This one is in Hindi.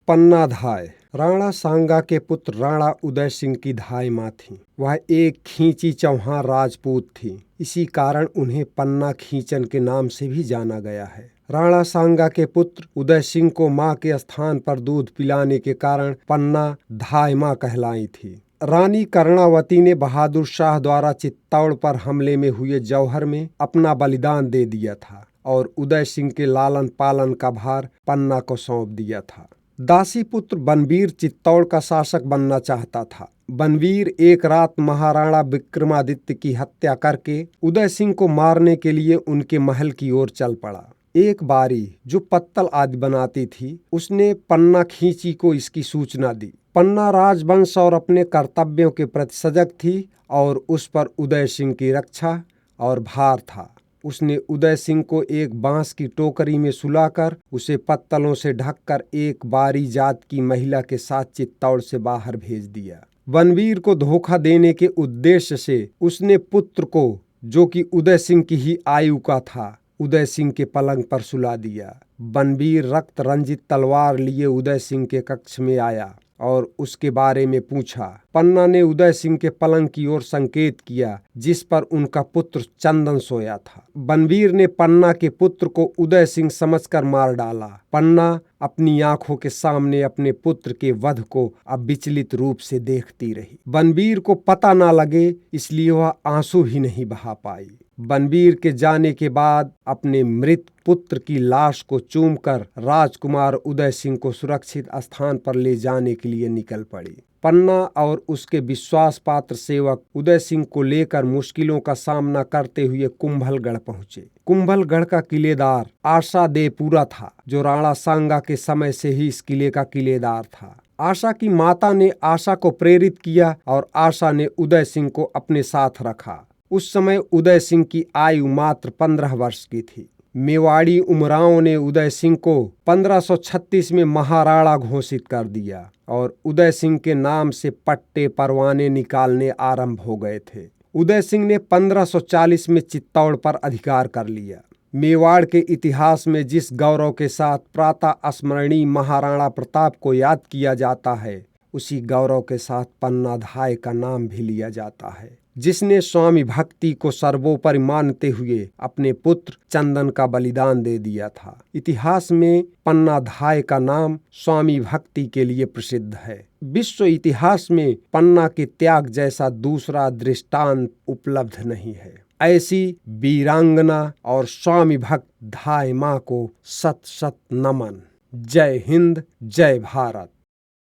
पन्ना धाय। राणा सांगा के पुत्र राणा उदय सिंह की धाय माँ थी। वह एक खींची चौहान राजपूत थी। इसी कारण उन्हें पन्ना खींचन के नाम से भी जाना गया है। राणा सांगा के पुत्र उदय सिंह को माँ के स्थान पर दूध पिलाने के कारण पन्ना धाय माँ कहलाई थी। रानी कर्णावती ने बहादुर शाह द्वारा चित्तौड़ पर हमले में हुए जौहर में अपना बलिदान दे दिया था और उदय सिंह के लालन पालन का भार पन्ना को सौंप दिया था। दासी पुत्र बनवीर चित्तौड़ का शासक बनना चाहता था। बनवीर एक रात महाराणा विक्रमादित्य की हत्या करके उदय सिंह को मारने के लिए उनके महल की ओर चल पड़ा। एक बारी जो पत्तल आदि बनाती थी, उसने पन्ना खींची को इसकी सूचना दी। पन्ना राजवंश और अपने कर्तव्यों के प्रति सजग थी और उस पर उदय सिंह की रक्षा और भार था। उसने उदय सिंह को एक बांस की टोकरी में सुलाकर उसे पत्तलों से ढककर एक बारी जात की महिला के साथ चित्तौड़ से बाहर भेज दिया। बनवीर को धोखा देने के उद्देश्य से उसने पुत्र को, जो कि उदय सिंह की ही आयु का था, उदय सिंह के पलंग पर सुला दिया। बनवीर रक्त रंजित तलवार लिए उदय सिंह के कक्ष में आया और उसके बारे में पूछा। पन्ना ने उदय सिंह के पलंग की ओर संकेत किया, जिस पर उनका पुत्र चंदन सोया था। बनवीर ने पन्ना के पुत्र को उदय सिंह समझकर मार डाला। पन्ना अपनी आंखों के सामने अपने पुत्र के वध को अब विचलित रूप से देखती रही। बनवीर को पता ना लगे, इसलिए वह आंसू ही नहीं बहा पाई। बनवीर के जाने के बाद अपने मृत पुत्र की लाश को चूमकर राजकुमार उदय सिंह को सुरक्षित स्थान पर ले जाने के लिए निकल पड़ी। पन्ना और उसके विश्वास पात्र सेवक उदय सिंह को लेकर मुश्किलों का सामना करते हुए कुंभलगढ़ पहुंचे। कुंभलगढ़ का किलेदार आशा देपुरा था, जो राणा सांगा के समय से ही इस किले का किलेदार था। आशा की माता ने आशा को प्रेरित किया और आशा ने उदय सिंह को अपने साथ रखा। उस समय उदय सिंह की आयु मात्र 15 वर्ष की थी। मेवाड़ी उमराव ने उदय सिंह को 1536 में महाराणा घोषित कर दिया और उदय सिंह के नाम से पट्टे परवाने निकालने आरंभ हो गए थे। उदय सिंह ने 1540 में चित्तौड़ पर अधिकार कर लिया। मेवाड़ के इतिहास में जिस गौरव के साथ प्रातः स्मरणीय महाराणा प्रताप को याद किया जाता है, उसी गौरव के साथ पन्ना धाय का नाम भी लिया जाता है, जिसने स्वामी भक्ति को सर्वोपरि मानते हुए अपने पुत्र चंदन का बलिदान दे दिया था। इतिहास में पन्ना धाय का नाम स्वामी भक्ति के लिए प्रसिद्ध है। विश्व इतिहास में पन्ना के त्याग जैसा दूसरा दृष्टांत उपलब्ध नहीं है। ऐसी वीरांगना और स्वामी भक्त धाय माँ को सत सत नमन। जय हिंद, जय भारत।